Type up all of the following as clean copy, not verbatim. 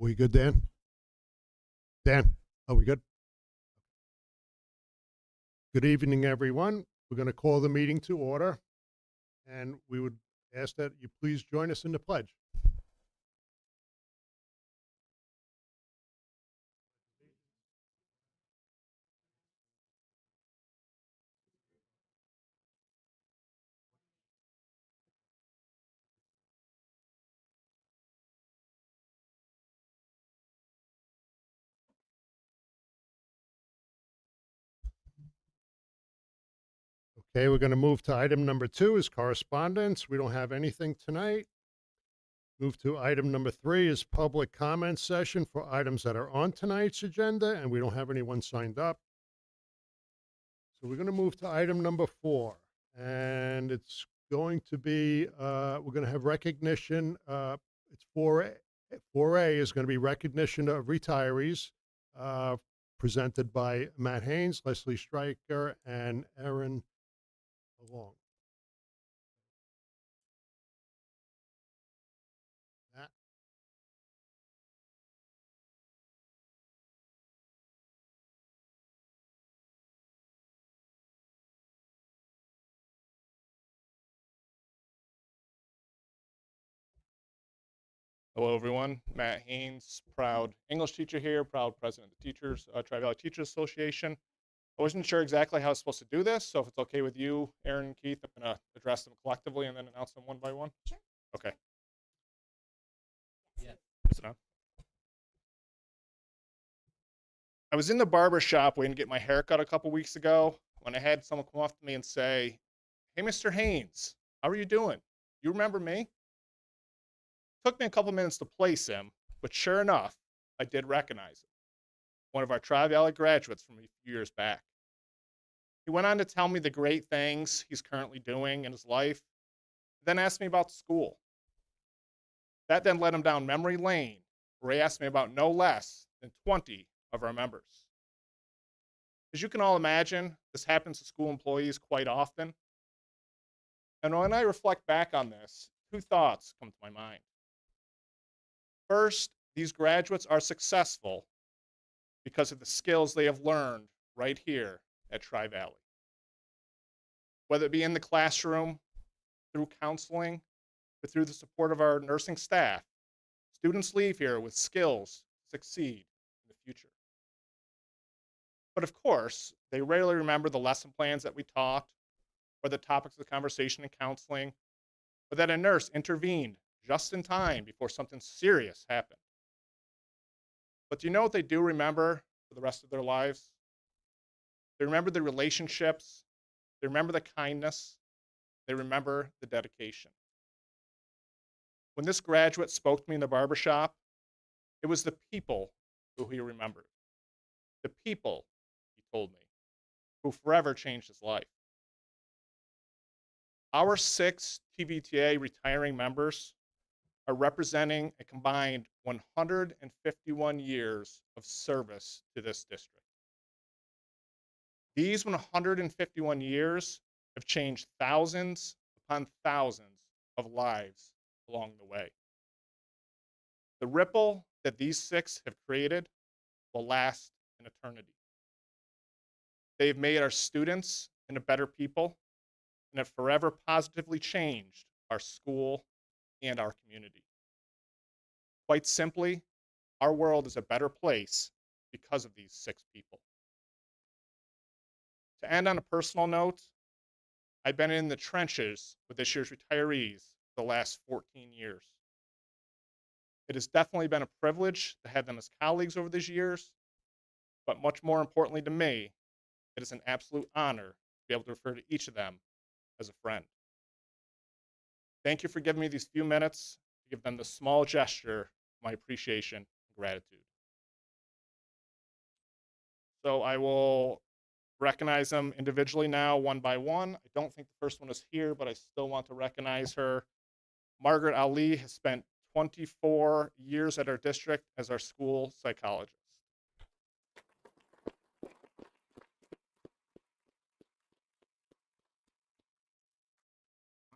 We good, Dan? Dan, are we good? Good evening, everyone. We're going to call the meeting to order, and we would ask that you please join us in the pledge. Okay, we're going to move to item number 2 is correspondence. We don't have anything tonight. Move to item number 3 is public comment session for items that are on tonight's agenda, and we don't have anyone signed up. So we're going to move to item number 4, and it's going to be, we're going to have recognition. It's 4A. 4A is going to be recognition of retirees, uh, presented by Matt Haynes, Leslie Stryker, and Aaron Long. Matt? Hello, everyone. Matt Haynes, proud English teacher here, proud president of the Teachers, Tri-Valley Teachers Association. I wasn't sure exactly how I was supposed to do this, so if it's okay with you, Aaron and Keith, I'm going to address them collectively and then announce them one by one. Sure. Okay. Yeah. Is it on? I was in the barber shop waiting to get my haircut a couple weeks ago when I had someone come up to me and say, "Hey, Mr. Haynes, how are you doing? You remember me?" Took me a couple minutes to place him, but sure enough, I did recognize him. One of our Tri-Valley graduates from a few years back. He went on to tell me the great things he's currently doing in his life, then asked me about school. That then led him down memory lane, where he asked me about no less than 20 of our members. As you can all imagine, this happens to school employees quite often. And when I reflect back on this, two thoughts come to my mind. First, these graduates are successful because of the skills they have learned right here at Tri-Valley. Whether it be in the classroom, through counseling, or through the support of our nursing staff, students leave here with skills to succeed in the future. But of course, they rarely remember the lesson plans that we taught, or the topics of conversation in counseling, or that a nurse intervened just in time before something serious happened. But do you know what they do remember for the rest of their lives? They remember the relationships, they remember the kindness, they remember the dedication. When this graduate spoke to me in the barbershop, it was the people who he remembered. The people, he told me, who forever changed his life. Our 6 TVTA retiring members are representing a combined 151 years of service to this district. These 151 years have changed thousands upon thousands of lives along the way. The ripple that these 6 have created will last an eternity. They've made our students into better people and have forever positively changed our school and our community. Quite simply, our world is a better place because of these 6 people. To end on a personal note, I've been in the trenches with this year's retirees for the last 14 years. It has definitely been a privilege to have them as colleagues over these years, but much more importantly to me, it is an absolute honor to be able to refer to each of them as a friend. Thank you for giving me these few minutes to give them the small gesture of my appreciation and gratitude. So I will recognize them individually now, one by one. I don't think the first one is here, but I still want to recognize her. Margaret Ali has spent 24 years at our district as our school psychologist.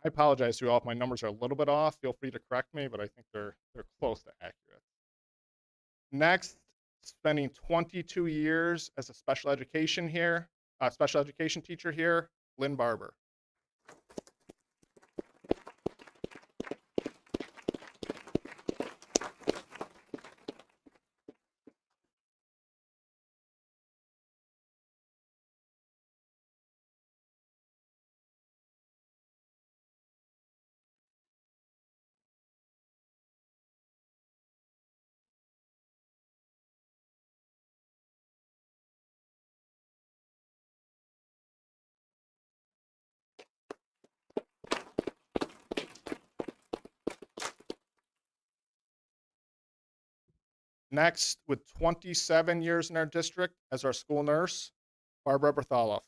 I apologize to you all if my numbers are a little bit off. Feel free to correct me, but I think they're close to accurate. Next, spending 22 years as a special education teacher here, Lynn Barber. Next, with 27 years in our district as our school nurse, Barbara Berthaloff.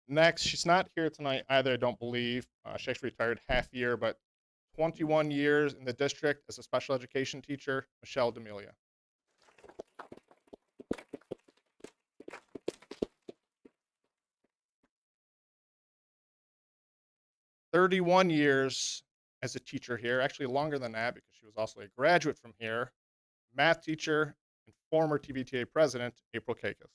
Next, she's not here tonight either, I don't believe. She actually retired half year, but 21 years in the district as a special education teacher, Michelle D'Amelia. 31 years as a teacher here, actually longer than that because she was also a graduate from here, math teacher and former TVTA president, April Kakis.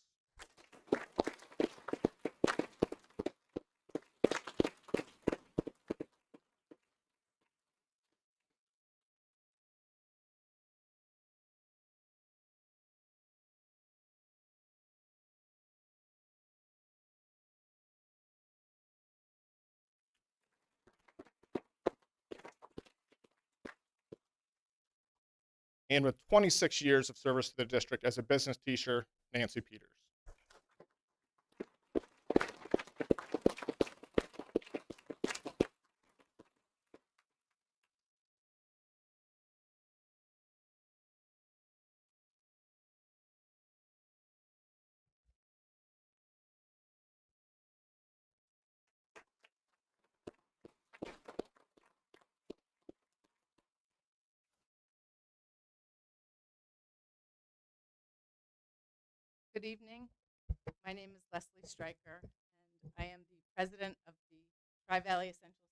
And with 26 years of service to the district as a business teacher, Nancy Peters. Good evening. My name is Leslie Stryker, and I am the president of the Tri-Valley Essential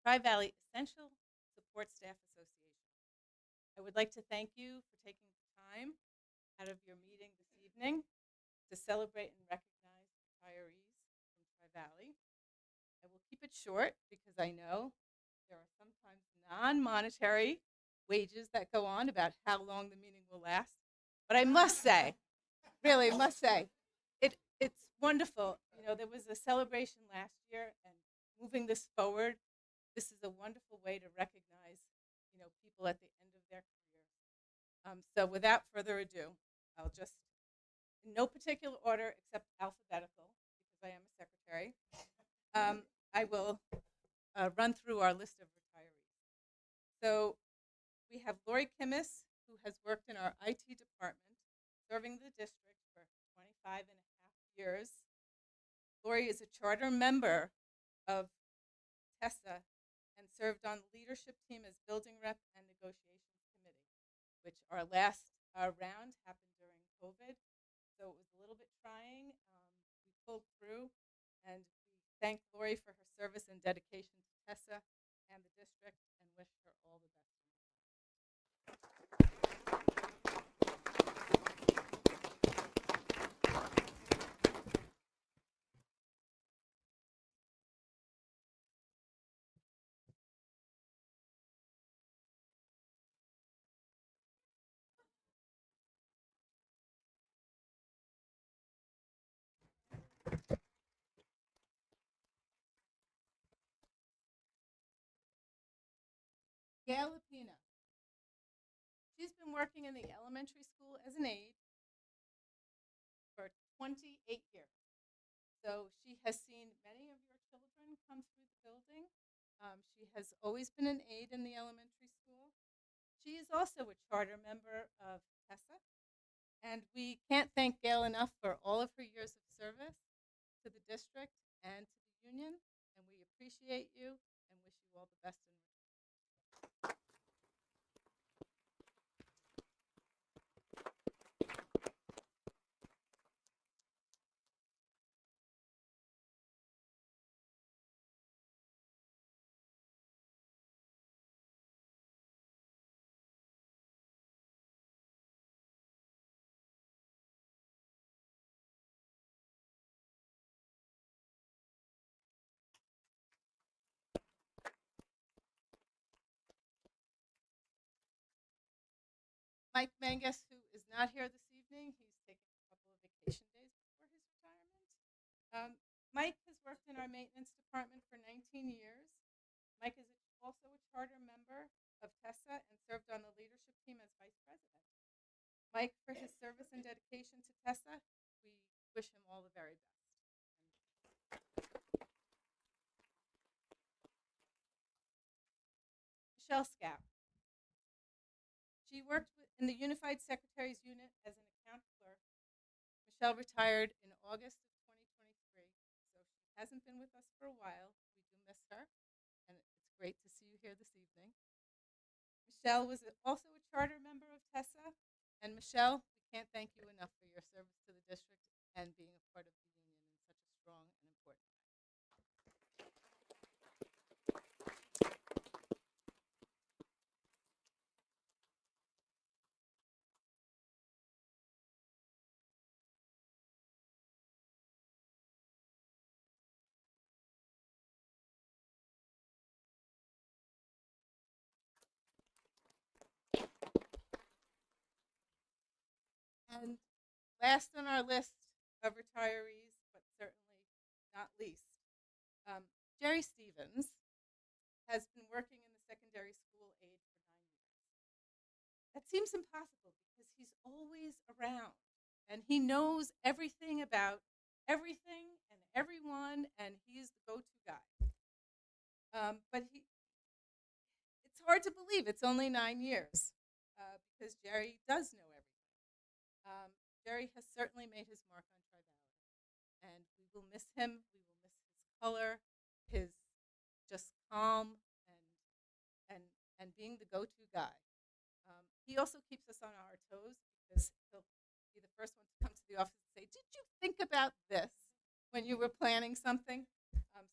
Tri-Valley Essential Support Staff Association. I would like to thank you for taking the time out of your meeting this evening to celebrate and recognize retirees from Tri-Valley. I will keep it short because I know there are sometimes non-monetary wages that go on about how long the meeting will last. But I must say, really must say, it's wonderful. You know, there was a celebration last year, and moving this forward, this is a wonderful way to recognize, you know, people at the end of their career. So without further ado, I'll just, in no particular order except alphabetical, because I am a secretary, I will run through our list of retirees. So we have Lori Kimmis, who has worked in our IT department, serving the district for 25 and a half years. Lori is a charter member of TESSA and served on the leadership team as building rep and negotiations committee, which our last round happened during COVID, so it was a little bit trying. We pulled through, and we thank Lori for her service and dedication to TESSA and the district, and wish her all the best. Gail Lapina. She's been working in the elementary school as an aide for 28 years. So she has seen many of your children come through the building, She has always been an aide in the elementary school. She is also a charter member of TESA, and we can't thank Gail enough for all of her years of service to the district and to the union, and we appreciate you and wish you all the best in retirement. Mike Mangus, who is not here this evening, he's taking a couple of vacation days before his retirement. Mike has worked in our maintenance department for 19 years. Mike is also a charter member of TESA and served on the leadership team as vice president. Mike, for his service and dedication to TESA, we wish him all the very best. Michelle Scout. She worked in the Unified Secretaries Unit as an account clerk. Michelle retired in August of 2023, so she hasn't been with us for a while. We do miss her, and it's great to see you here this evening. Michelle was also a charter member of TESA, and Michelle, we can't thank you enough for your service to the district and being a part of the union in such a strong and important way. And last on our list of retirees, but certainly not least, Jerry Stevens has been working in the secondary school aide for 9 years. That seems impossible because he's always around and he knows everything about everything and everyone, and he's the go-to guy. But it's hard to believe it's only 9 years because Jerry does know everything. Jerry has certainly made his mark on Tri-Valley, and we will miss him. We will miss his color, his just calm and being the go-to guy. He also keeps us on our toes because he'll be the first one to come to the office and say, "Did you think about this when you were planning something?"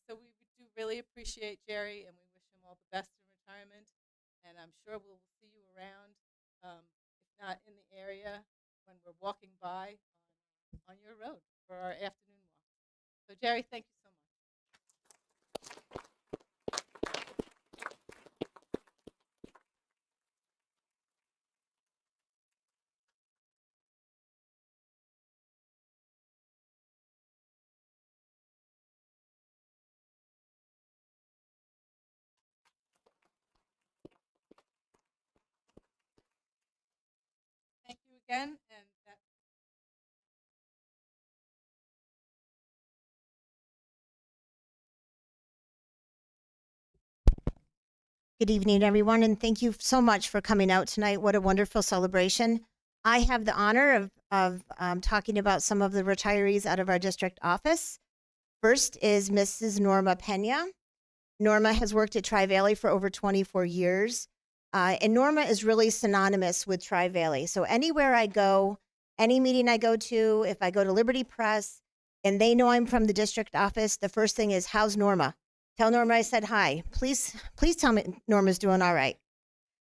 So we do really appreciate Jerry, and we wish him all the best in retirement. And I'm sure we'll see you around, if not in the area, when we're walking by on your road for our afternoon walk. So Jerry, thank you so much. Thank you again, and that Good evening, everyone, and thank you so much for coming out tonight. What a wonderful celebration. I have the honor of talking about some of the retirees out of our district office. First is Mrs. Norma Pena. Norma has worked at Tri-Valley for over 24 years, and Norma is really synonymous with Tri-Valley. So anywhere I go, any meeting I go to, if I go to Liberty Press, and they know I'm from the district office, the first thing is, "How's Norma?" Tell Norma I said hi. Please tell me Norma's doing all right.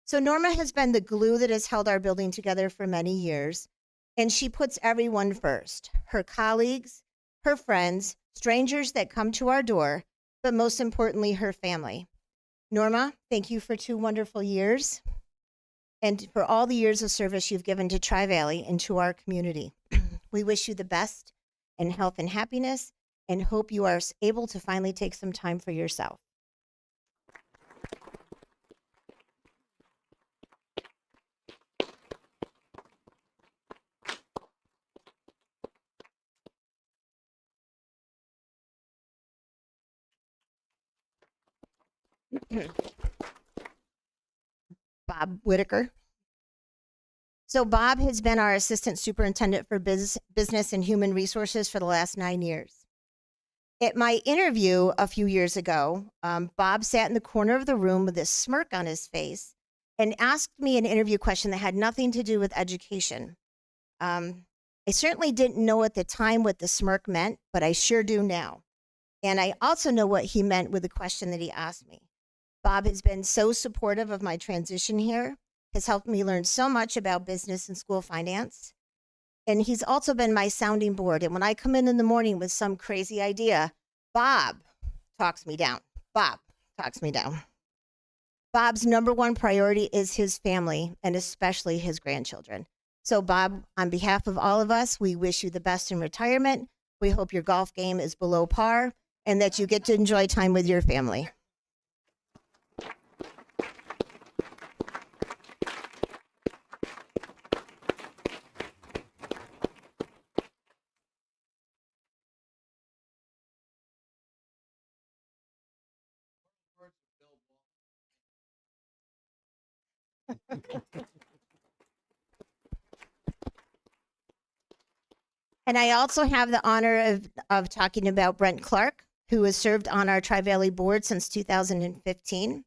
So Norma has been the glue that has held our building together for many years, and she puts everyone first. Her colleagues, her friends, strangers that come to our door, but most importantly, her family. Norma, thank you for 2 wonderful years and for all the years of service you've given to Tri-Valley and to our community. We wish you the best in health and happiness, and hope you are able to finally take some time for yourself. Bob Whitaker. So Bob has been our assistant superintendent for business and human resources for the last 9 years. At my interview a few years ago, Bob sat in the corner of the room with this smirk on his face and asked me an interview question that had nothing to do with education. I certainly didn't know at the time what the smirk meant, but I sure do now. And I also know what he meant with the question that he asked me. Bob has been so supportive of my transition here, has helped me learn so much about business and school finance. And he's also been my sounding board. And when I come in the morning with some crazy idea, Bob talks me down. Bob talks me down. Bob's number one priority is his family and especially his grandchildren. So Bob, on behalf of all of us, we wish you the best in retirement. We hope your golf game is below par and that you get to enjoy time with your family. And I also have the honor of talking about Brent Clark, who has served on our Tri-Valley board since 2015.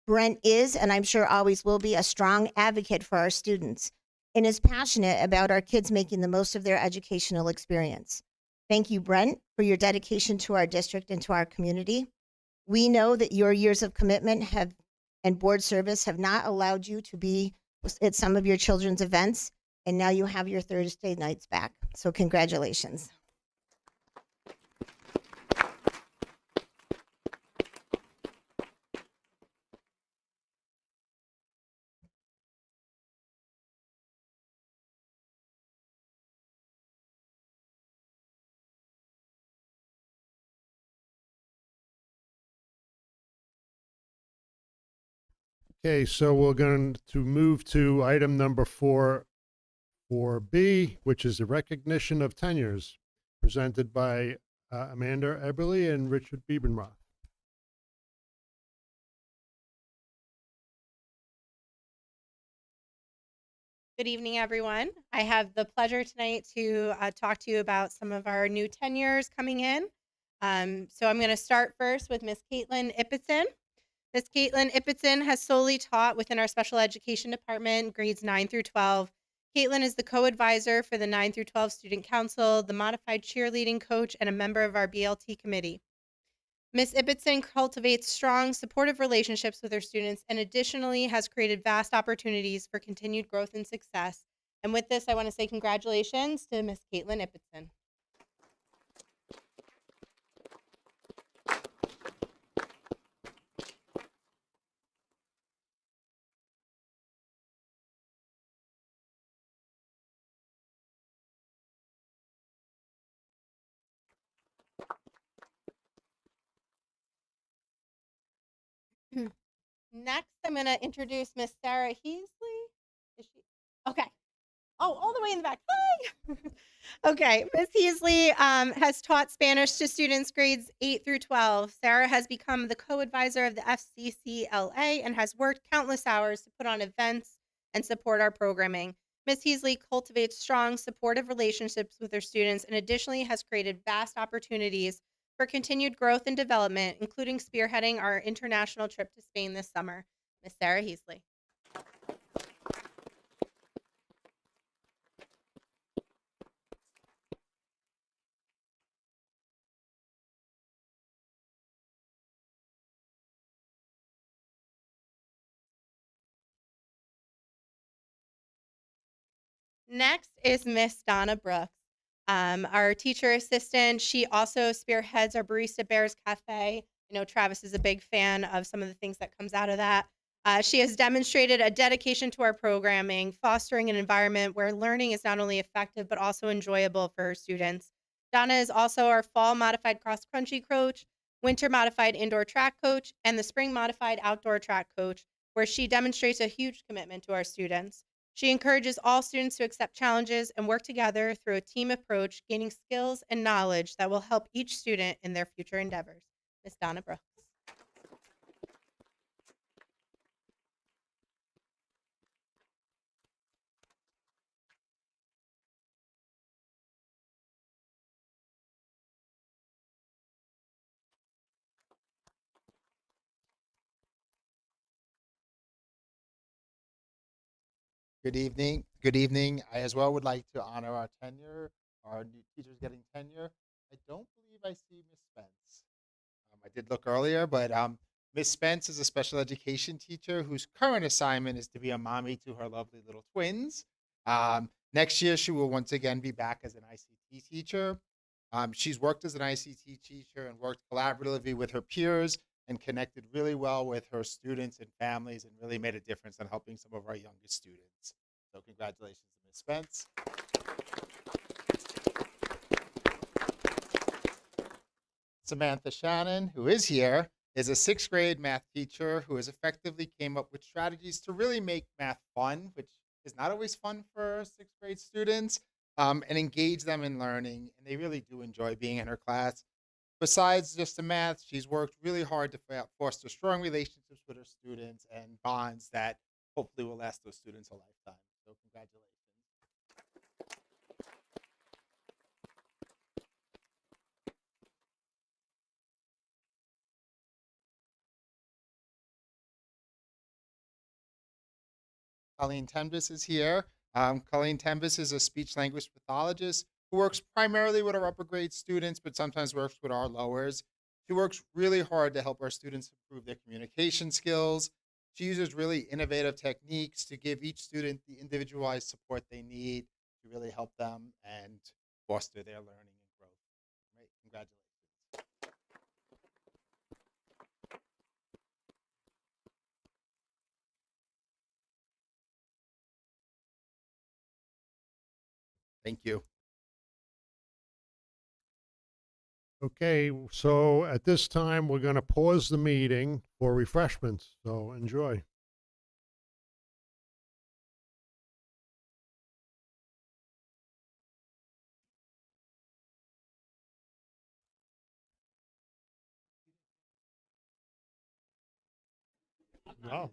Brent is, and I'm sure always will be, a strong advocate for our students and is passionate about our kids making the most of their educational experience. Thank you, Brent, for your dedication to our district and to our community. We know that your years of commitment and board service have not allowed you to be at some of your children's events, and now you have your Thursday nights back. So congratulations. Okay, so we're going to move to item number 4B, which is the recognition of tenures, presented by Amanda Eberly and Richard Biebenroth. Good evening, everyone. I have the pleasure tonight to talk to you about some of our new tenures coming in. So I'm going to start first with Miss Caitlin Ippetson. Miss Caitlin Ippetson has solely taught within our special education department, grades 9 through 12. Caitlin is the co-advisor for the 9 through 12 student council, the modified cheerleading coach, and a member of our BLT committee. Ms. Ibbotson cultivates strong, supportive relationships with her students and additionally has created vast opportunities for continued growth and success. And with this, I want to say congratulations to Ms. Caitlin Ibbotson. Next, I'm going to introduce Miss Sarah Heasley. Is she? Okay. Oh, all the way in the back. Hi. Okay. Ms. Heasley has taught Spanish to students grades 8 through 12. Sarah has become the co-advisor of the FCCLA and has worked countless hours to put on events and support our programming. Ms. Heasley cultivates strong, supportive relationships with her students and additionally has created vast opportunities for continued growth and development, including spearheading our international trip to Spain this summer. Ms. Sarah Heasley. Next is Miss Donna Brooks, our teacher assistant. She also spearheads our Barista Bears Cafe. I know Travis is a big fan of some of the things that comes out of that. She has demonstrated a dedication to our programming, fostering an environment where learning is not only effective, but also enjoyable for her students. Donna is also our fall modified cross country coach, winter modified indoor track coach, and the spring modified outdoor track coach, where she demonstrates a huge commitment to our students. She encourages all students to accept challenges and work together through a team approach, gaining skills and knowledge that will help each student in their future endeavors. Ms. Donna Brooks. Good evening. Good evening. I as well would like to honor our tenure, our new teachers getting tenure. I don't believe I see Miss Spence. I did look earlier, but Miss Spence is a special education teacher whose current assignment is to be a mommy to her lovely little twins. Next year, she will once again be back as an ICT teacher. She's worked as an ICT teacher and worked collaboratively with her peers and connected really well with her students and families and really made a difference on helping some of our youngest students. So congratulations to Ms. Spence. Samantha Shannon, who is here, is a sixth grade math teacher who has effectively came up with strategies to really make math fun, which is not always fun for sixth grade students, and engage them in learning. And they really do enjoy being in her class. Besides just the math, she's worked really hard to foster strong relationships with her students and bonds that hopefully will last those students a lifetime. So congratulations. Colleen Tembis is here. Colleen Tembis is a speech language pathologist who works primarily with our upper grade students, but sometimes works with our lowers. She works really hard to help our students improve their communication skills. She uses really innovative techniques to give each student the individualized support they need to really help them and foster their learning and growth. Right? Congratulations. Thank you. Okay, so at this time, we're going to pause the meeting for refreshments. So enjoy. No.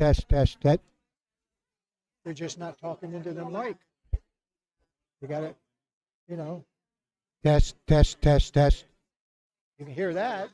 test, test, test. They're just not talking into the mic. You got to, test, test, test, test. You can hear that.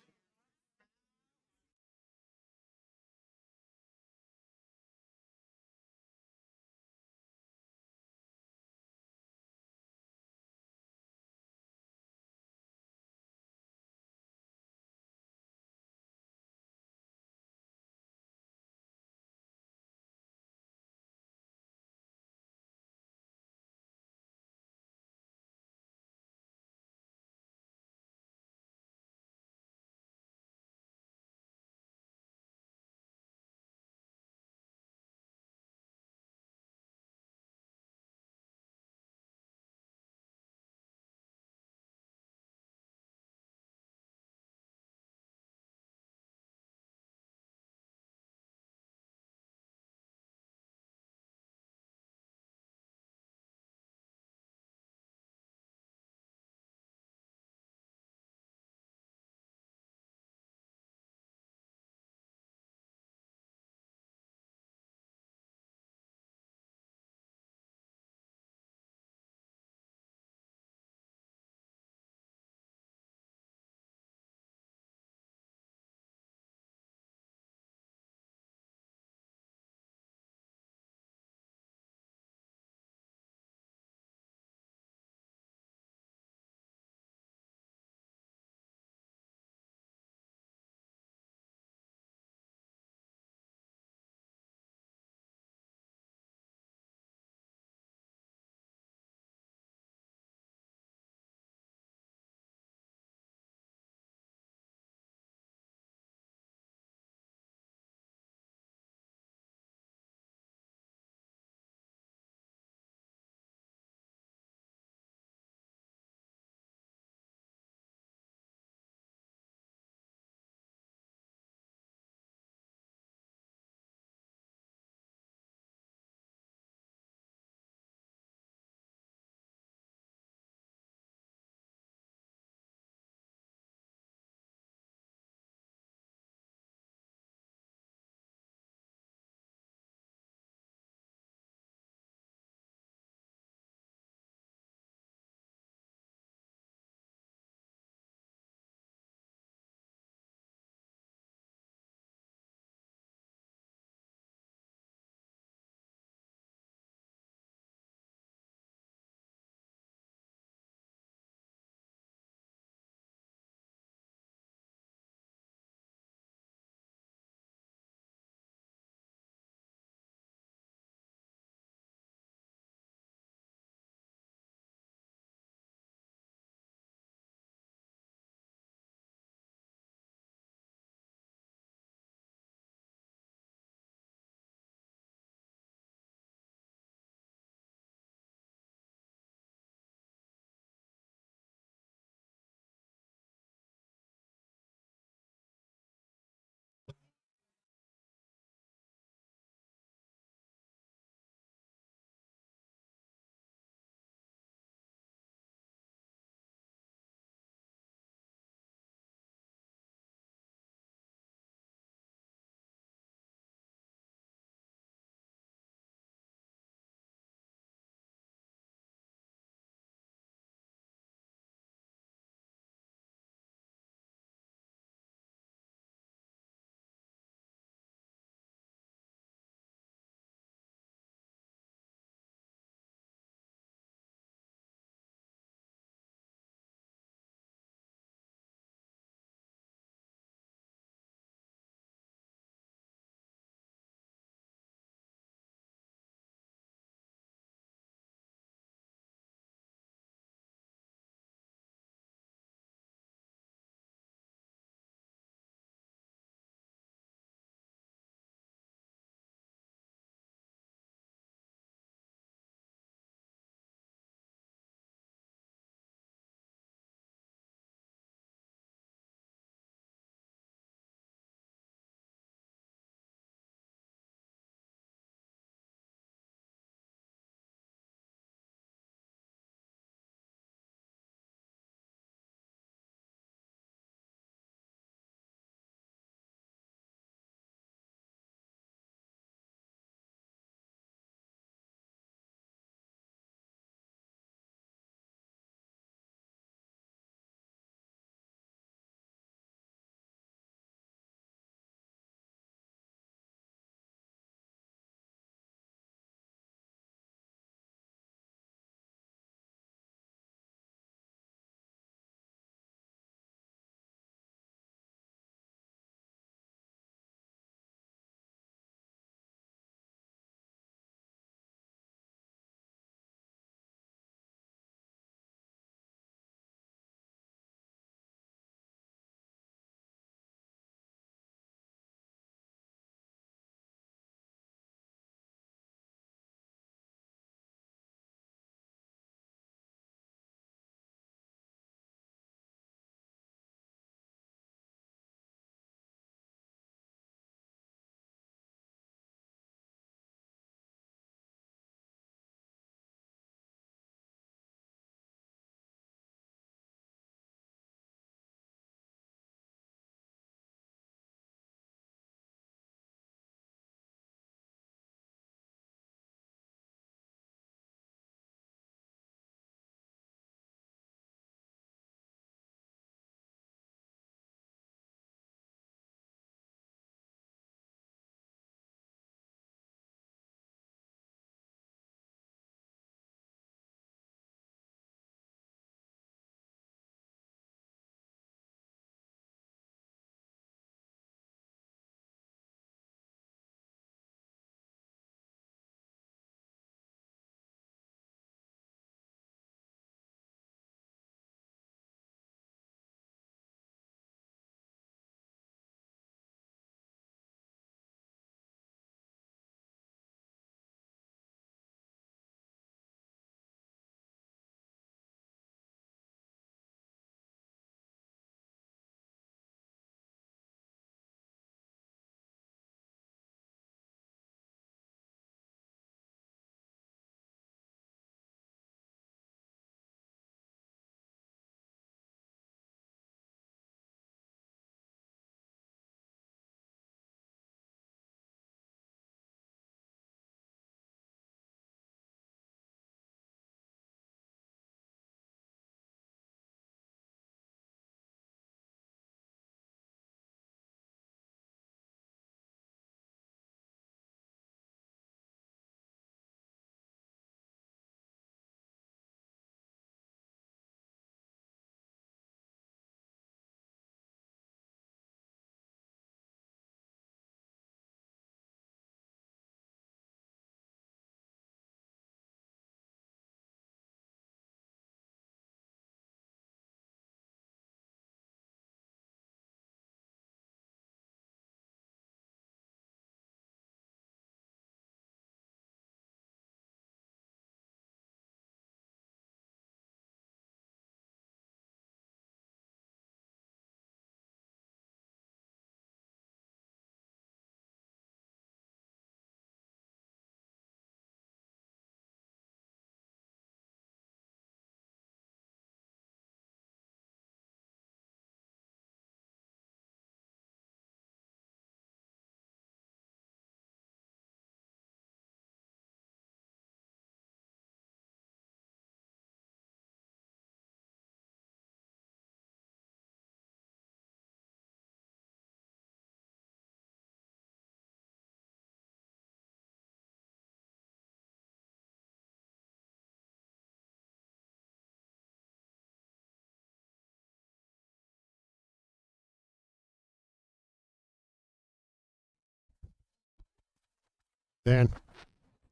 Dan?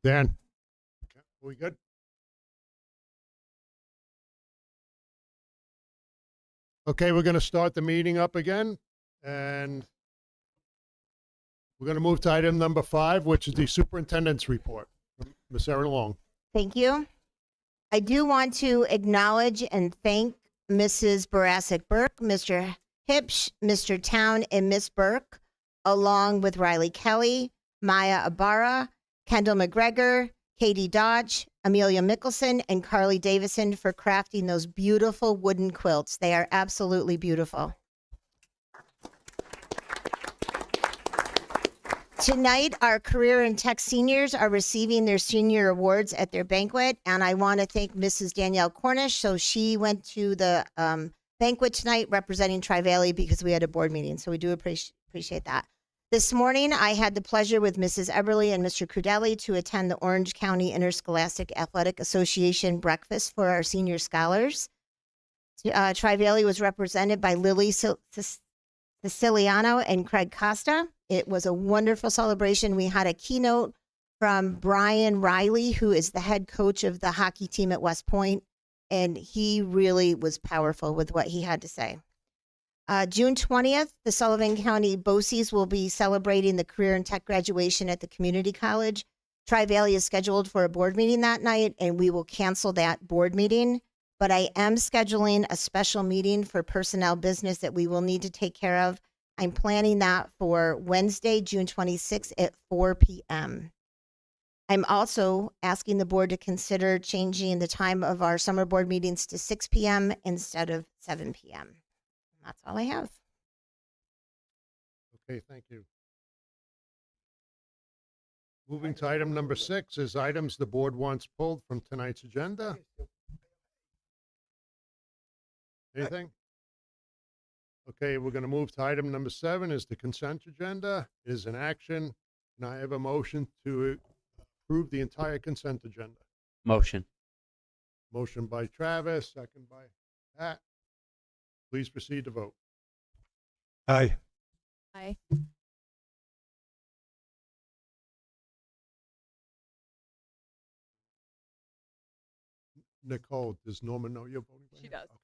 Dan? Okay, we good? Okay, we're going to start the meeting up again, and we're going to move to item number 5, which is the superintendent's report. Ms. Erin Long. Thank you. I do want to acknowledge and thank Mrs. Barasic Burke, Mr. Hipsch, Mr. Town, and Miss Burke, along with Riley Kelly, Maya Ibarra, Kendall McGregor, Katie Dodge, Amelia Mickelson, and Carly Davison for crafting those beautiful wooden quilts. They are absolutely beautiful. Tonight, our career and tech seniors are receiving their senior awards at their banquet, and I want to thank Mrs. Danielle Cornish. So she went to the banquet tonight representing Tri-Valley because we had a board meeting. So we do appreciate that. This morning, I had the pleasure with Mrs. Eberly and Mr. Crudelli to attend the Orange County Interscholastic Athletic Association breakfast for our senior scholars. Tri-Valley was represented by Lily Siciliano and Craig Costa. It was a wonderful celebration. We had a keynote from Brian Riley, who is the head coach of the hockey team at West Point, and he really was powerful with what he had to say. June 20th, the Sullivan County BOCES will be celebrating the career and tech graduation at the community college. Tri-Valley is scheduled for a board meeting that night, and we will cancel that board meeting. But I am scheduling a special meeting for personnel business that we will need to take care of. I'm planning that for Wednesday, June 26th at 4 p.m. I'm also asking the board to consider changing the time of our summer board meetings to 6 p.m. instead of 7 p.m. That's all I have. Okay, thank you. Moving to item number 6 is items the board wants pulled from tonight's agenda. Anything? Okay, we're going to move to item number 7 is the consent agenda is an action. And I have a motion to approve the entire consent agenda. Motion. Motion by Travis, second by Pat. Please proceed to vote. Aye. Aye. Nicole, does Norma know you're voting? by She hand? does. Okay.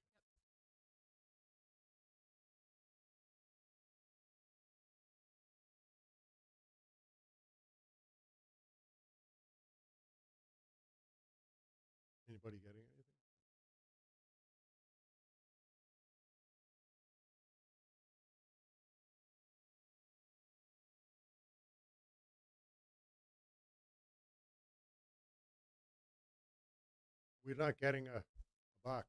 Anybody getting anything? We're not getting a box.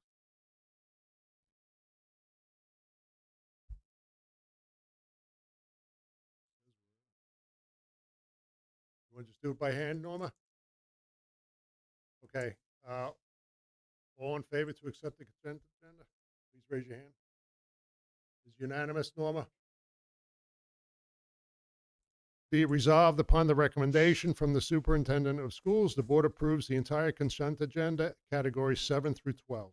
You want to just do it by hand, Norma? Okay. All in favor to accept the consent agenda? Please raise your hand. Is unanimous, Norma? Be it resolved upon the recommendation from the superintendent of schools, the board approves the entire consent agenda, categories 7 through 12.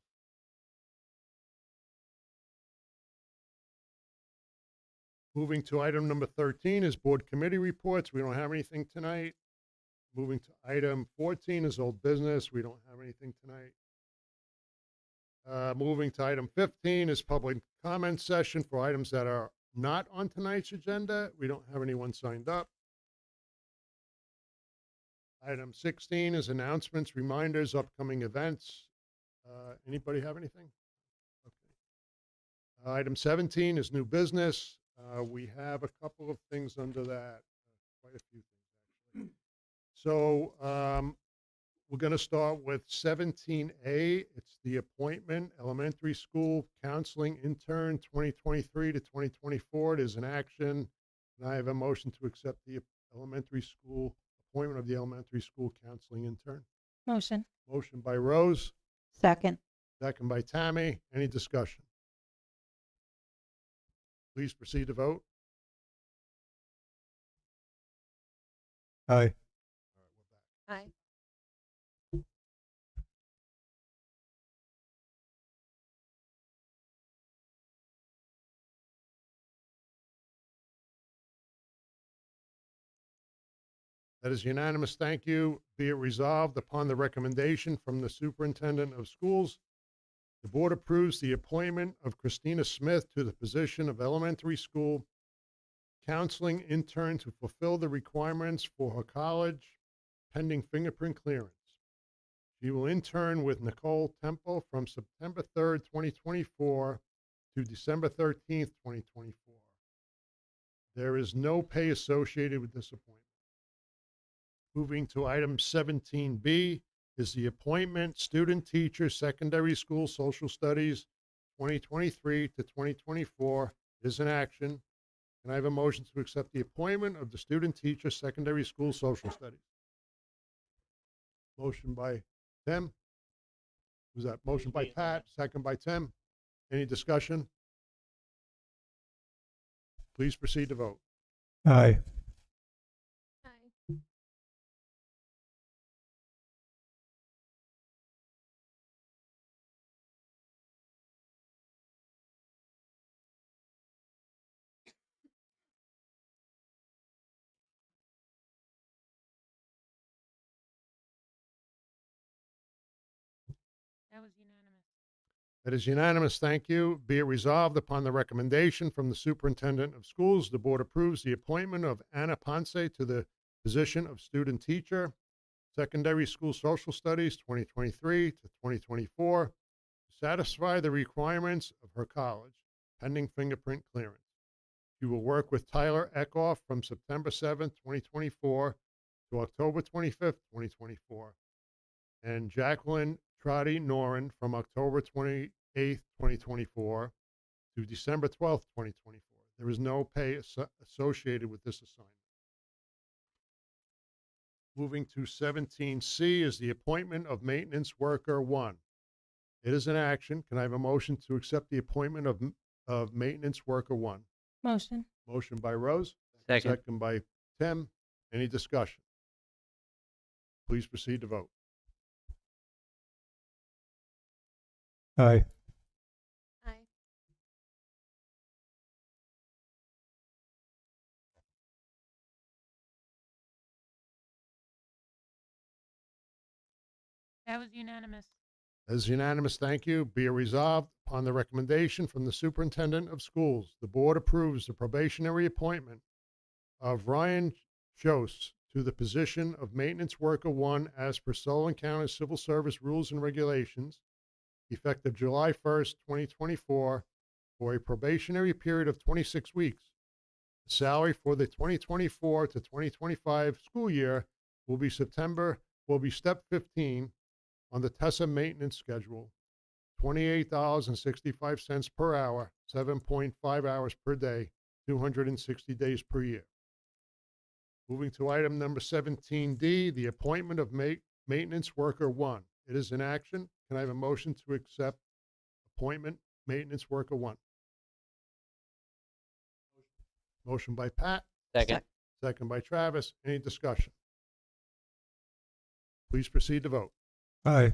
Moving to item number 13 is board committee reports. We don't have anything tonight. Moving to item 14 is old business. We don't have anything tonight. Moving to item 15 is public comment session for items that are not on tonight's agenda. We don't have anyone signed up. Item 16 is announcements, reminders, upcoming events. Anybody have anything? Okay. Item 17 is new business. We have a couple of things under that, quite a few things actually. So we're going to start with 17A. It's the appointment, elementary school counseling intern 2023 to 2024. It is an action. And I have a motion to accept the elementary school appointment of the elementary school counseling intern. Motion. Motion by Rose, Second. second by Tammy. Any discussion? Please proceed to vote. Aye. Aye. That is unanimous. Thank you. Be it resolved upon the recommendation from the superintendent of schools, the board approves the appointment of Christina Smith to the position of elementary school counseling intern to fulfill the requirements for her college pending fingerprint clearance. She will intern with Nicole Temple from September 3rd, 2024 to December 13th, 2024. There is no pay associated with this appointment. Moving to item 17B is the appointment student teacher secondary school social studies 2023 to 2024 is in action. Can I have a motion to accept the appointment of the student teacher secondary school social studies? Motion by Tim. Was that motion by Pat? Second by Tim. Any discussion? Please proceed to vote. Aye. That was unanimous. That is unanimous. Thank you. Be it resolved upon the recommendation from the superintendent of schools, the board approves the appointment of Anna Ponce to the position of student teacher, secondary school social studies 2023 to 2024, to satisfy the requirements of her college pending fingerprint clearance. She will work with Tyler Eckhoff from September 7th, 2024 to October 25th, 2024, and Jacqueline Trotty Noren from October 28th, 2024 to December 12th, 2024. There is no pay associated with this assignment. Moving to 17C is the appointment of maintenance worker 1. It is in action. Can I have a motion to accept the appointment of maintenance worker 1? Motion. Motion by Rose. Second. Second by Tim. Any discussion? Please proceed to vote. Aye. Aye. That was unanimous. As unanimous, thank you. Be it resolved upon the recommendation from the superintendent of schools, the board approves the probationary appointment of Ryan Chose to the position of maintenance worker 1 as per Sullivan County Civil Service rules and regulations, effective July 1st, 2024, for a probationary period of 26 weeks. The salary for the 2024 to 2025 school year will be step 15 on the TESA maintenance schedule, $28.65 per hour, 7.5 hours per day, 260 days per year. Moving to item number 17D, the appointment of maintenance worker 1. It is in action. Can I have a motion to accept appointment maintenance worker 1? Motion by Pat, Second. second by Travis. Any discussion? Please proceed to vote. Aye.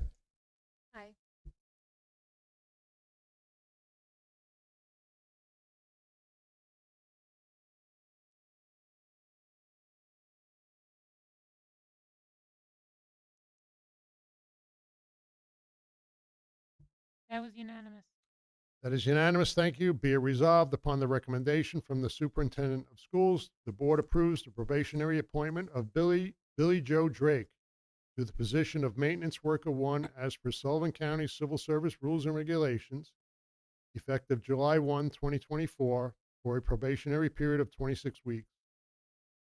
Aye. That was unanimous. That is unanimous. Thank you. Be it resolved upon the recommendation from the superintendent of schools, the board approves the probationary appointment of Billy Joe Drake to the position of maintenance worker 1 as per Sullivan County Civil Service rules and regulations, effective July 1, 2024, for a probationary period of 26 weeks.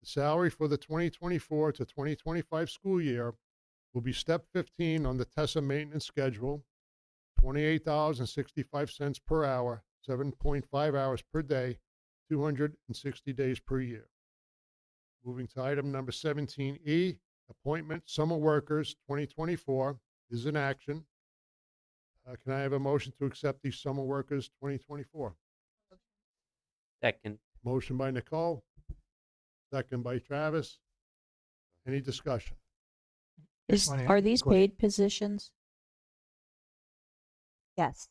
The salary for the 2024 to 2025 school year will be step 15 on the TESA maintenance schedule, $28.65 per hour, 7.5 hours per day, 260 days per year. Moving to item number 17E, appointment summer workers 2024 is in action. Can I have a motion to accept these summer workers 2024? Second. Motion by Nicole, second by Travis. Any discussion? Are these Go ahead. paid positions? Yes.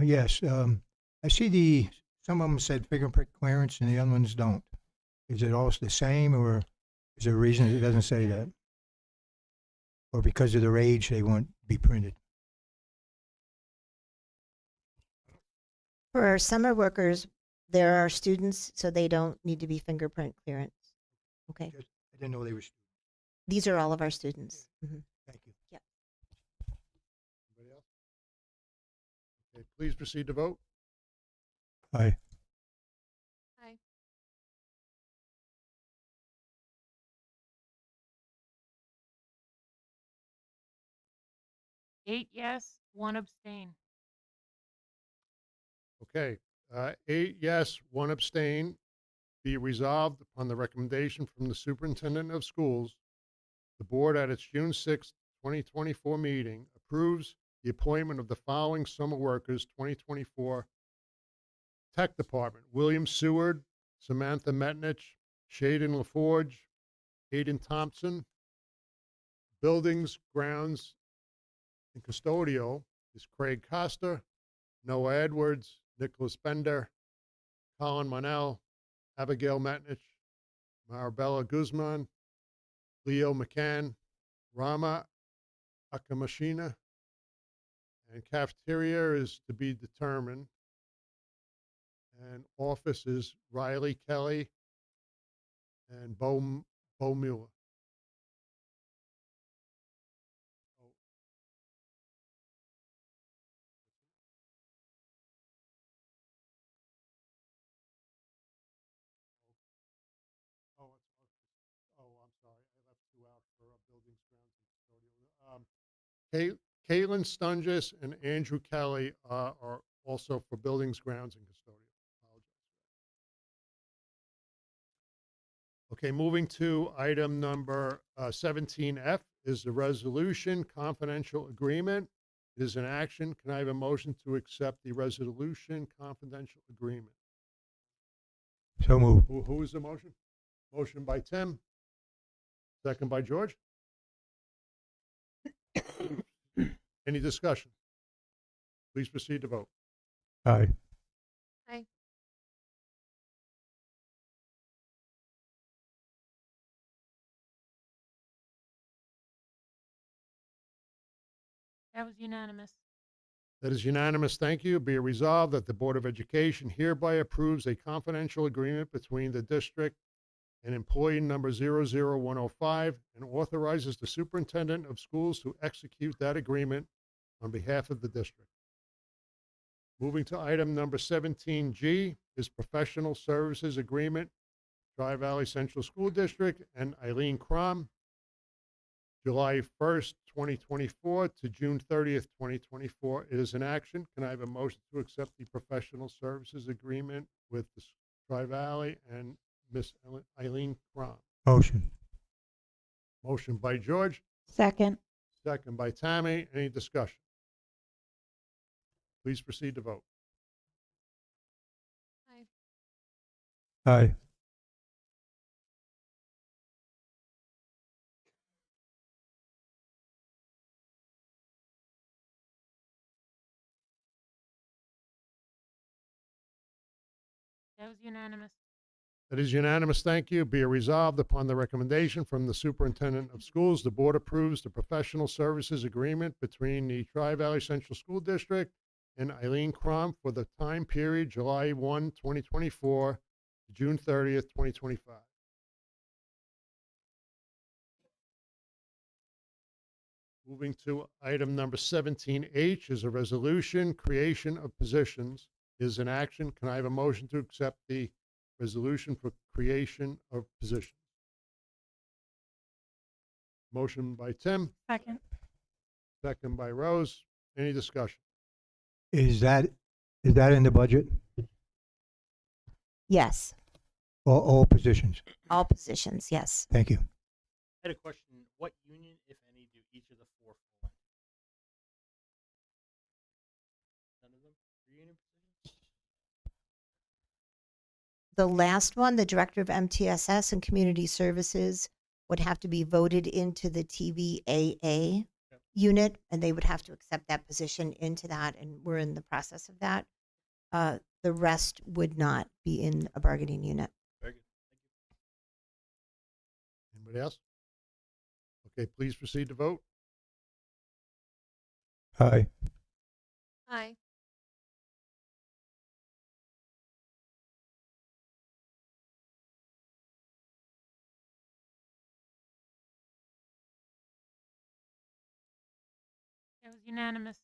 Yes. I see the Some of them said fingerprint clearance and the other ones don't. Is it all the same, or is there a reason it doesn't say that? Or because of their age, they won't be printed? For our summer workers, there are students, so they don't need to be fingerprint clearance. Okay. Just- I didn't know they were. These are all of our students. Thank you. Anybody else? Okay, please proceed to vote. Aye. Aye. 8 yes, 1 abstain. Okay, 8 yes, 1 abstain. Be resolved upon the recommendation from the superintendent of schools, the board at its June 6, 2024 meeting approves the appointment of the following summer workers, 2024 Tech Department: William Seward, Samantha Metnich, Shaden LaForge, Hayden Thompson. Buildings, grounds, and custodial is Craig Costa, Noah Edwards, Nicholas Bender, Colin Monell, Abigail Metnich, Marabella Guzman, Leo McCann, Rama Akamashina, and cafeteria is to be determined. And office is Riley Kelly and Bo Mueller. I'm sorry. I left 2 out for buildings, grounds, and custodial. Caitlin Stungis and Andrew Kelly are also for buildings, grounds, and custodial. Apologize. Okay, moving to item number 17F is the resolution confidential agreement. It is an action. Can I have a motion to accept the resolution confidential agreement? So moved. Who is the motion? Motion by Tim. Second by George. Any discussion? Please proceed to vote. Aye. Aye. That was unanimous. That is unanimous. Thank you. Be it resolved that the Board of Education hereby approves a confidential agreement between the district and employee number 00105 and authorizes the superintendent of schools to execute that agreement on behalf of the district. Moving to item number 17G is professional services agreement, Tri-Valley Central School District and Eileen Crom, July 1st, 2024 to June 30th, 2024. It is an action. Can I have a motion to accept the professional services agreement with the Tri-Valley and Miss Eileen Crom? Motion. Motion by George, Second. second by Tammy. Any discussion? Please proceed to vote. Aye. Aye. That was unanimous. That is unanimous. Thank you. Be it resolved upon the recommendation from the superintendent of schools, the board approves the professional services agreement between the Tri-Valley Central School District and Eileen Crom for the time period July 1, 2024 to June 30th, 2025. Moving to item number 17H is a resolution, creation of positions is an action. Can I have a motion to accept the resolution for creation of positions? Motion by Tim, Second. second by Rose. Any discussion? Is that in the budget? Yes, All positions? all positions, yes. Thank you. I had a question. What union, if any, do each of the 4 fall in? None of them? 3 union positions? The last one, the director of MTSS and community services, would have to be voted into the TVAA unit, and they would have to accept that position into that, and we're in the process of that. The rest would not be in a bargaining unit. Very good. Thank you. Anybody else? Okay, please proceed to vote. Aye. Aye. That was unanimous.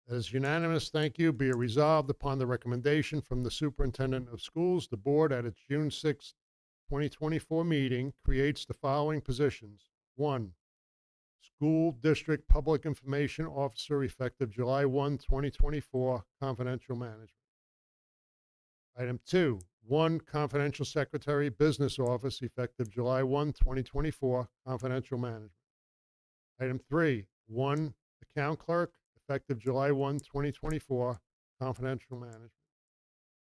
That is unanimous. Thank you. Be it resolved upon the recommendation from the superintendent of schools, the board at its June 6, 2024 meeting creates the following positions. 1, School District Public Information Officer effective July 1, 2024, confidential management. Item 2, 1, Confidential Secretary, Business Office effective July 1, 2024, confidential management. Item 3, 1, Account Clerk effective July 1, 2024, confidential management.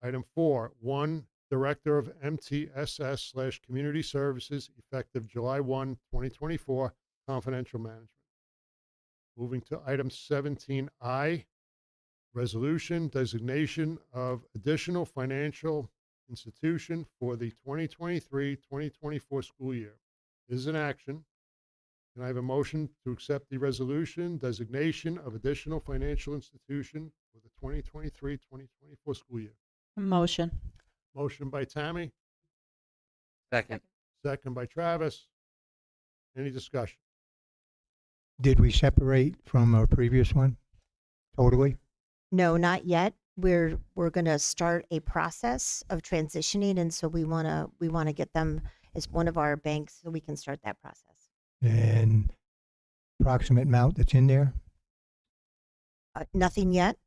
Item 4, 1, Director of MTSS/Community Services effective July 1, 2024, confidential management. Moving to item 17I, resolution designation of additional financial institution for the 2023-2024 school year. This is an action. Can I have a motion to accept the resolution designation of additional financial institution for the 2023-2024 school year? Motion. Motion by Tammy, Second. second by Travis. Any discussion? Did we separate from our previous one totally? No, not yet. We're going to start a process of transitioning, and so we want to get them as one of our banks so we can start that process. And approximate amount that's in there? Nothing yet.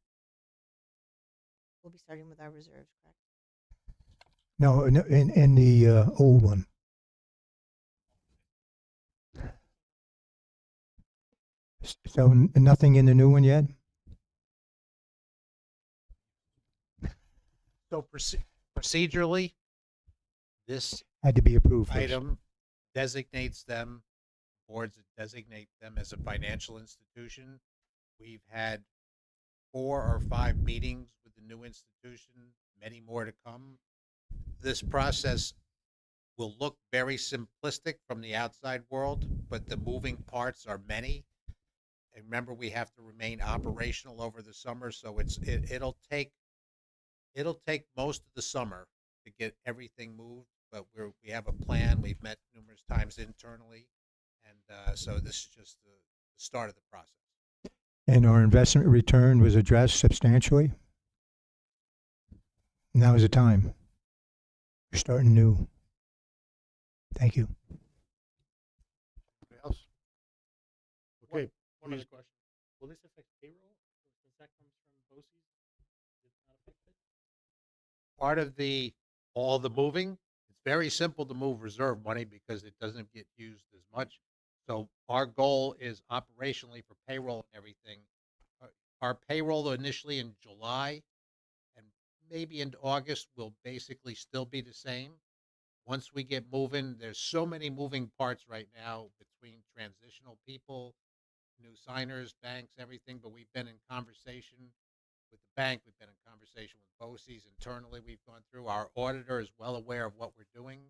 We'll be starting with our reserves, correct? No, in the old one. So nothing in the new one yet? So procedurally, this Had to be approved first. item designates them, boards that designate them as a financial institution. We've had 4 or 5 meetings with the new institution, many more to come. This process will look very simplistic from the outside world, but the moving parts are many. And remember, we have to remain operational over the summer, so it'll take most of the summer to get everything moved. But we have a plan. We've met numerous times internally, and so this is just the start of the process. And our investment return was addressed substantially. Now is the time. We're starting new. Thank you. Anybody else? Okay, One other question. Will this affect payroll? Since that comes from BOCES, does it not affect it? Part of all the moving, it's very simple to move reserve money because it doesn't get used as much. So our goal is operationally for payroll and everything. Our payroll initially in July and maybe in August will basically still be the same. Once we get moving, there's so many moving parts right now between transitional people, new signers, banks, everything, but we've been in conversation with the bank, we've been in conversation with BOCES internally, we've gone through. Our auditor is well aware of what we're doing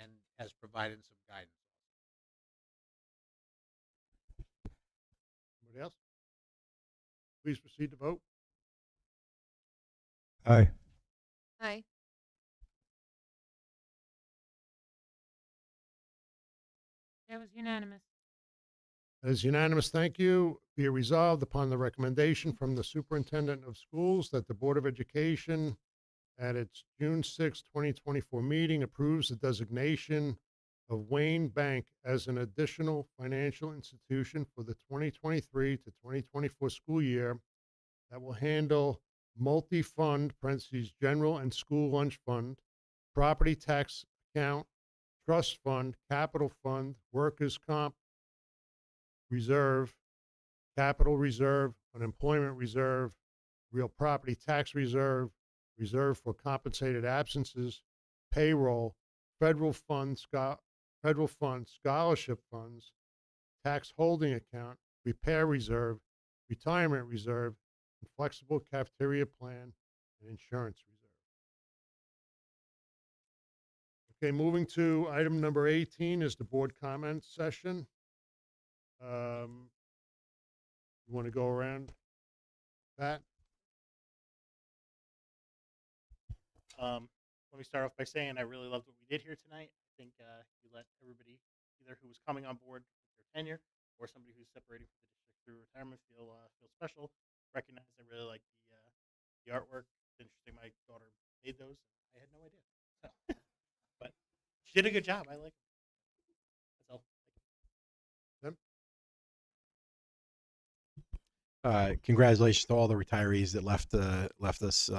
and has provided some guidance. anybody else? Please proceed to vote. Aye. Aye. That was unanimous. That is unanimous. Thank you. Be it resolved upon the recommendation from the superintendent of schools that the Board of Education at its June 6, 2024 meeting approves the designation of Wayne Bank as an additional financial institution for the 2023 to 2024 school year that will handle multi-fund, parentheses, general and school lunch fund, property tax account, trust fund, capital fund, workers' comp reserve, capital reserve, unemployment reserve, real property tax reserve, reserve for compensated absences, payroll, federal fund, scholarship funds, tax holding account, repair reserve, retirement reserve, and flexible cafeteria plan and insurance reserve. Okay, moving to item number 18 is the board comment session. You want to go around, Pat? Let me start off by saying I really loved what we did here tonight. I think you let everybody, either who was coming on board with their tenure or somebody who's separating from the district through retirement, feel special. Recognize I really like the artwork. It's interesting. My daughter made those. I had no idea. So, but she did a good job. I like it. That's all. Congratulations to all the retirees that left us.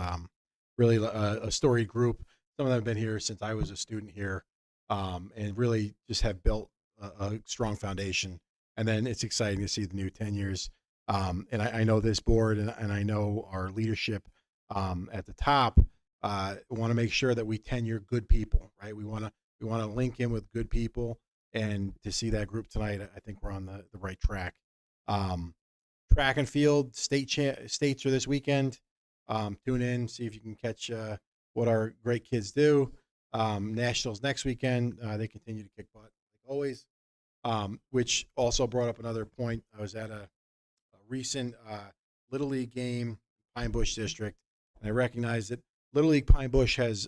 Really a storied group. Some of them have been here since I was a student here, and really just have built a strong foundation. And then it's exciting to see the new tenures. And I know this board and I know our leadership at the top want to make sure that we tenure good people, right? We want to link in with good people, and to see that group tonight, I think we're on the right track. Track and field states are this weekend. Tune in, see if you can catch what our great kids do. Nationals next weekend. They continue to kick butt like always, which also brought up another point. I was at a recent Little League game, Pine Bush District, and I recognized that Little League Pine Bush has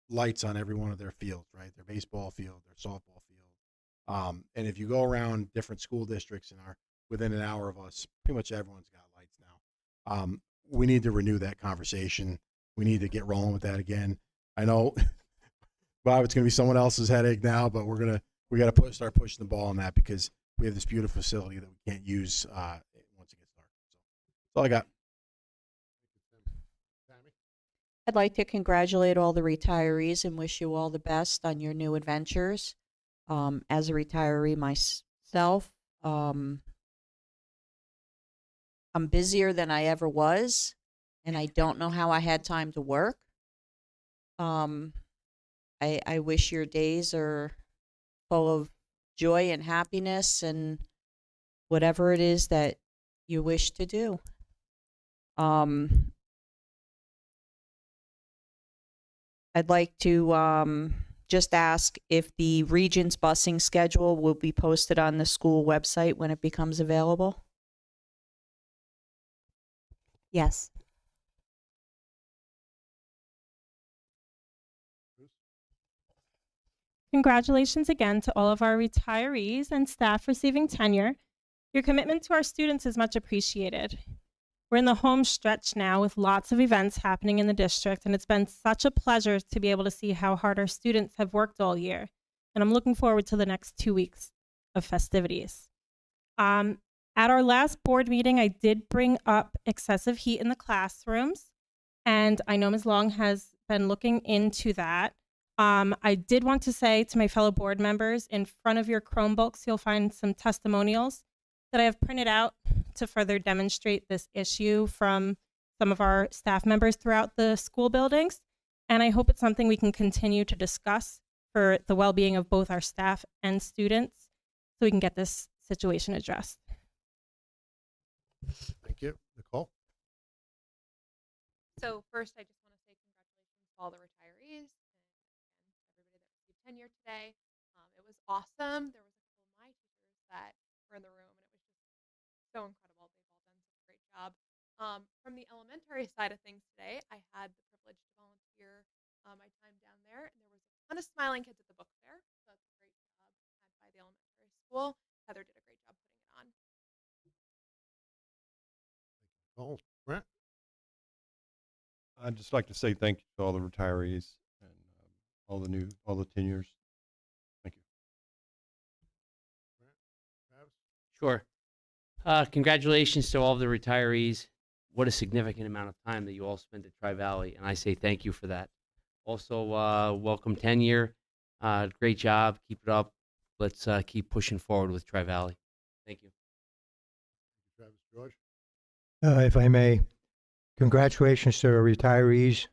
lights on every one of their fields, right? Their baseball field, their softball field. And if you go around different school districts and are within an hour of us, pretty much everyone's got lights now. We need to renew that conversation. We need to get rolling with that again. I know, Bob, it's going to be someone else's headache now, but we got to start pushing the ball on that, because we have this beautiful facility that we can't use once it gets dark. So that's all I got. Tammy? I'd like to congratulate all the retirees and wish you all the best on your new adventures. As a retiree myself, I'm busier than I ever was, and I don't know how I had time to work. I wish your days are full of joy and happiness and whatever it is that you wish to do. I'd like to just ask if the Regents busing schedule will be posted on the school website when it becomes available. Yes. Congratulations again to all of our retirees and staff receiving tenure. Your commitment to our students is much appreciated. We're in the home stretch now with lots of events happening in the district, and it's been such a pleasure to be able to see how hard our students have worked all year. And I'm looking forward to the next 2 weeks of festivities. At our last board meeting, I did bring up excessive heat in the classrooms, and I know Ms. Long has been looking into that. I did want to say to my fellow board members, in front of your Chromebooks, you'll find some testimonials that I have printed out to further demonstrate this issue from some of our staff members throughout the school buildings. And I hope it's something we can continue to discuss for the well-being of both our staff and students, so we can get this situation addressed. Thank you. Nicole? So first, I just want to say congratulations to all the retirees and everybody that received tenure today. It was awesome. There was a couple of my teachers that were in the room, and it was just so incredible. They've all done such a great job. From the elementary side of things today, I had the privilege to volunteer my time down there, and there was a ton of smiling kids at the book fair. So that's a great job had by the elementary school. Heather did a great job putting it on. Oh, Brent? I'd just like to say thank you to all the retirees and all the tenures. Thank you. Sure. Congratulations to all of the retirees. What a significant amount of time that you all spent at Tri-Valley, and I say thank you for that. Also, welcome tenure. Great job. Keep it up. Let's keep pushing forward with Tri-Valley. Thank you. Travis George? If I may, congratulations to our retirees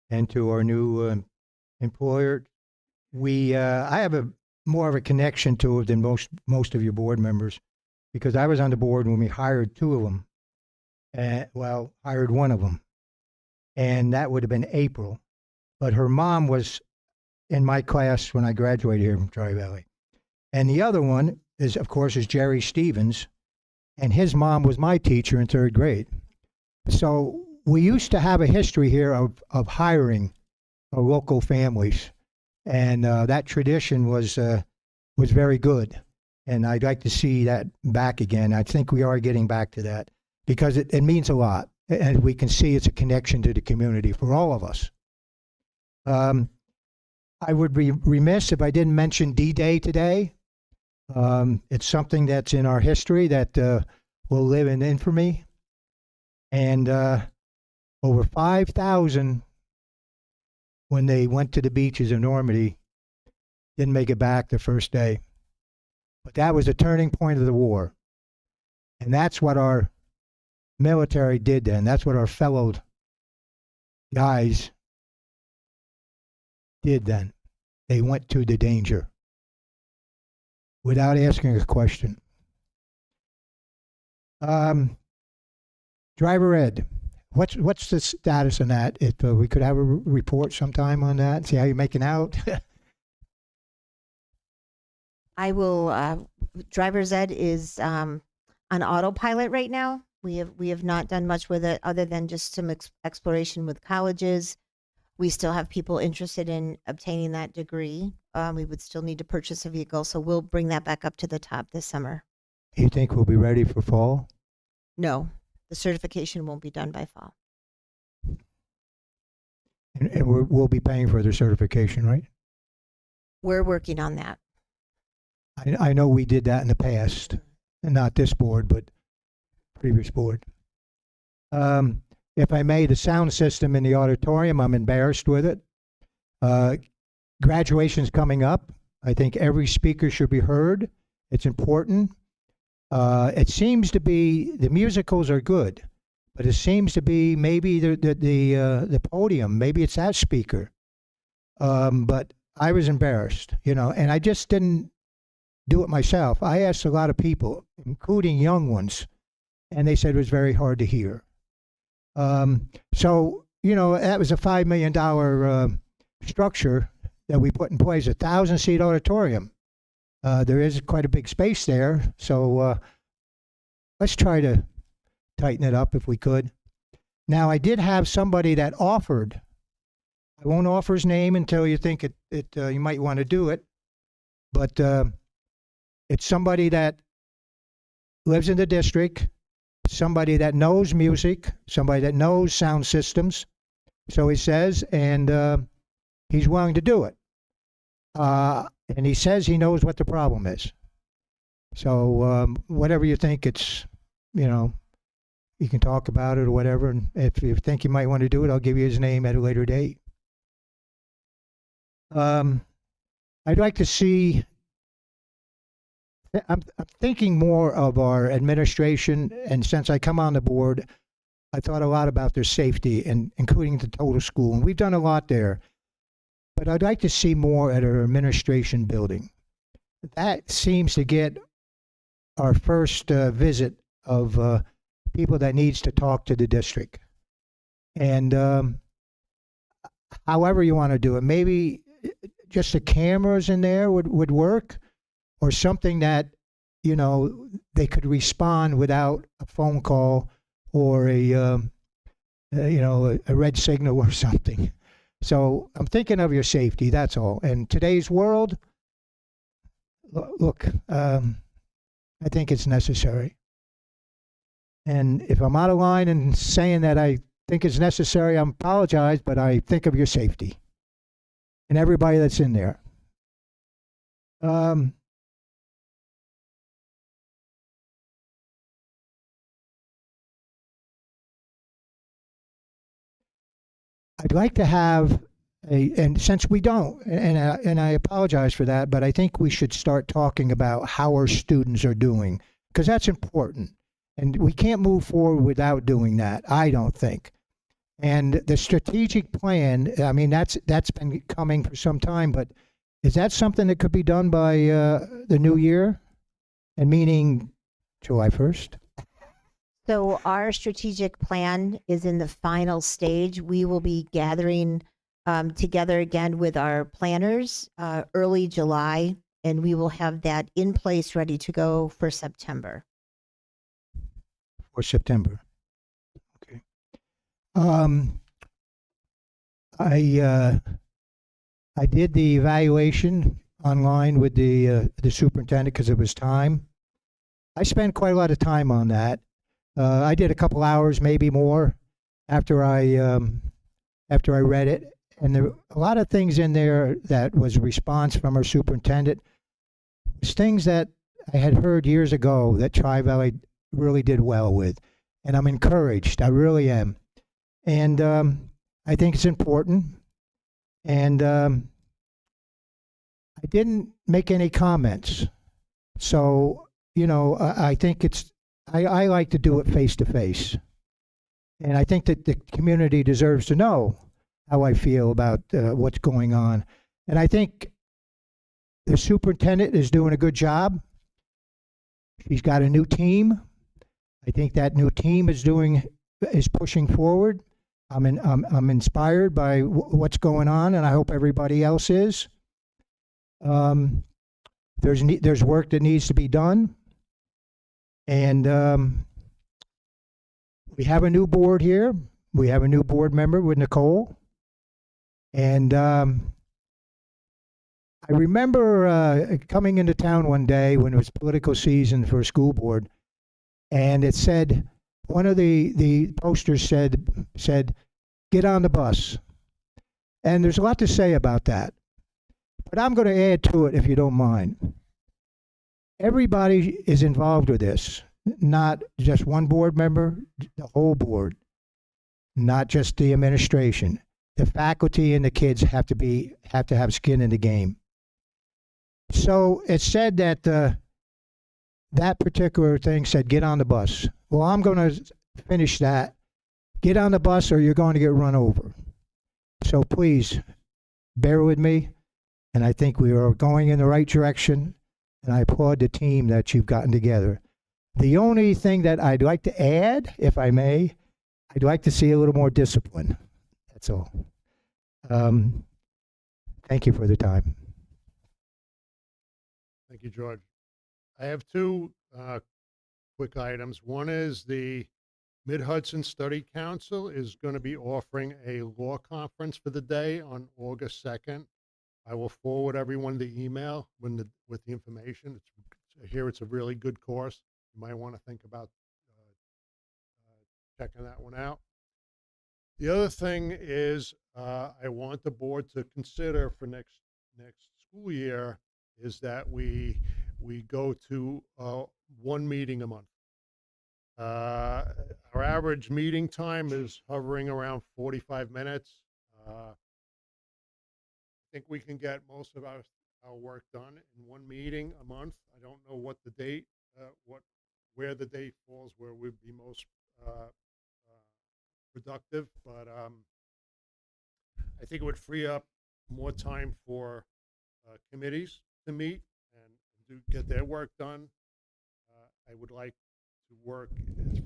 and to our new employer. I have more of a connection to it than most of your board members, because I was on the board when we hired two of them. Hired one of them. and that would have been April. But her mom was in my class when I graduated here from Tri-Valley. And the other one is, of course, is Jerry Stevens, and his mom was my teacher in 3rd grade. So we used to have a history here of hiring local families, and that tradition was very good. And I'd like to see that back again. I think we are getting back to that because it means a lot, and we can see it's a connection to the community for all of us. I would be remiss if I didn't mention D-Day today. It's something that's in our history that will live in infamy. And over 5,000, when they went to the beaches of Normandy, didn't make it back the first day. But that was the turning point of the war. And that's what our military did then. That's what our fellow guys did then. They went to the danger without asking a question. Driver ed, what's the status on that? If we could have a report sometime on that, see how you're making out. I will. Driver's ed is on autopilot right now. We have not done much with it other than just some exploration with colleges. We still have people interested in obtaining that degree. We would still need to purchase a vehicle, so we'll bring that back up to the top this summer. You think we'll be ready for fall? No, the certification won't be done by fall. And we'll be paying for the certification, right? We're working on that. I know we did that in the past, and not this board, but previous board. If I may, the sound system in the auditorium, I'm embarrassed with it. Graduation's coming up. I think every speaker should be heard. It's important. It seems to be, the musicals are good, but it seems to be maybe the podium, maybe it's that speaker. But I was embarrassed, and I just didn't do it myself. I asked a lot of people, including young ones, and they said it was very hard to hear. So, that was a $5 million structure that we put in place, a 1,000-seat auditorium. There is quite a big space there, so let's try to tighten it up if we could. Now, I did have somebody that offered. I won't offer his name until you think you might want to do it, but it's somebody that lives in the district, somebody that knows music, somebody that knows sound systems, so he says, and he's willing to do it. And he says he knows what the problem is. So whatever you think, it's, you can talk about it or whatever, and if you think you might want to do it, I'll give you his name at a later date. I'd like to see, I'm thinking more of our administration, and since I come on the board, I thought a lot about their safety, and including the total school, and we've done a lot there. But I'd like to see more at our administration building. That seems to get our first visit of people that needs to talk to the district. And however you want to do it, maybe just the cameras in there would work, or something that, they could respond without a phone call or a red signal or something. So I'm thinking of your safety, that's all. And today's world, look, I think it's necessary. And if I'm out of line and saying that I think it's necessary, I apologize, but I think of your safety and everybody that's in there. I'd like to have and since we don't, and I apologize for that, but I think we should start talking about how our students are doing, because that's important. And we can't move forward without doing that, I don't think. And the strategic plan, I mean, that's been coming for some time, but is that something that could be done by the new year? And meaning July 1st? So our strategic plan is in the final stage. We will be gathering together again with our planners early July, and we will have that in place, ready to go for September. For September. Okay. I did the evaluation online with the superintendent because it was time. I spent quite a lot of time on that. I did a couple hours, maybe more, after I read it, and there were a lot of things in there that was a response from our superintendent. It's things that I had heard years ago that Tri-Valley really did well with, and I'm encouraged. I really am, and I think it's important. And I didn't make any comments, so I think I like to do it face to face, and I think that the community deserves to know how I feel about what's going on, and I think the superintendent is doing a good job. She's got a new team. I think that new team is pushing forward. I'm inspired by what's going on, and I hope everybody else is. There's work that needs to be done, and we have a new board here. We have a new board member with Nicole, and I remember coming into town one day when it was political season for a school board, and it said, one of the posters said, "Get on the bus." And there's a lot to say about that, but I'm going to add to it if you don't mind. Everybody is involved with this, not just one board member, the whole board, not just the administration. The faculty and the kids have to have skin in the game. So it said that that particular thing said, "Get on the bus." Well, I'm going to finish that. Get on the bus or you're going to get run over. So please, bear with me. And I think we are going in the right direction. And I applaud the team that you've gotten together. The only thing that I'd like to add, if I may, I'd like to see a little more discipline. That's all. Thank you for the time. Thank you, George. I have two quick items. One is the Mid-Hudson Study Council is going to be offering a law conference for the day on August 2nd. I will forward everyone the email with the information. It's a really good course. You might want to think about checking that one out. The other thing is I want the board to consider for next school year is that we go to one meeting a month. Our average meeting time is hovering around 45 minutes. I think we can get most of our work done in one meeting a month. I don't know what the date, where the date falls, where we'd be most productive, but I think it would free up more time for committees to meet and get their work done. I would like to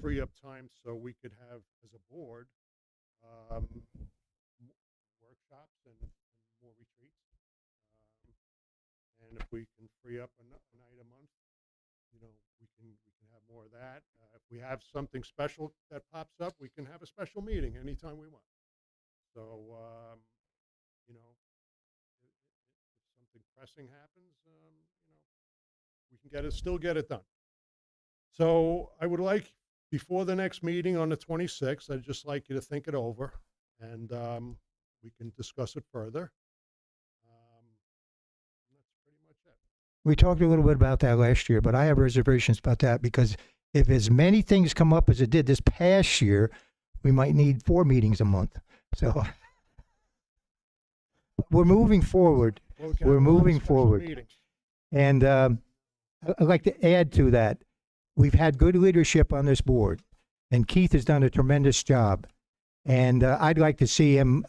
free up time so we could have, as a board, workshops and more retreats. And if we can free up a night a month, we can have more of that. If we have something special that pops up, we can have a special meeting anytime we want. So, if something pressing happens, we can still get it done. So I would like, before the next meeting on the 26th, I'd just like you to think it over, and we can discuss it further. That's pretty much it. We talked a little bit about that last year, but I have reservations about that because if as many things come up as it did this past year, we might need 4 meetings a month. So we're moving forward. Well, we can We're have a lot of moving special forward. meetings. And I'd like to add to that. We've had good leadership on this board, and Keith has done a tremendous job. And I'd like to see him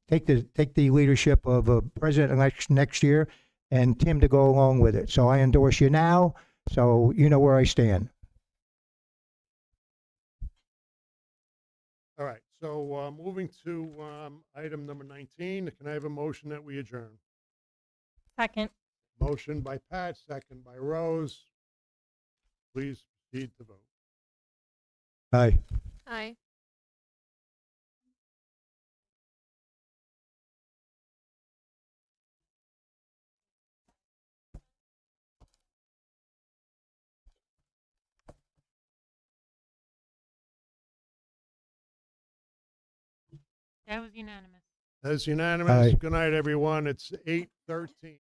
take the leadership of president election next year, and Tim to go along with it. So I endorse you now, so you know where I stand. So moving to item number 19, can I have a motion that we adjourn? Second. Motion by Pat, second by Rose. Please proceed to vote. Aye. Aye. That was unanimous. That is unanimous. Aye. Good night, everyone. It's 8:13.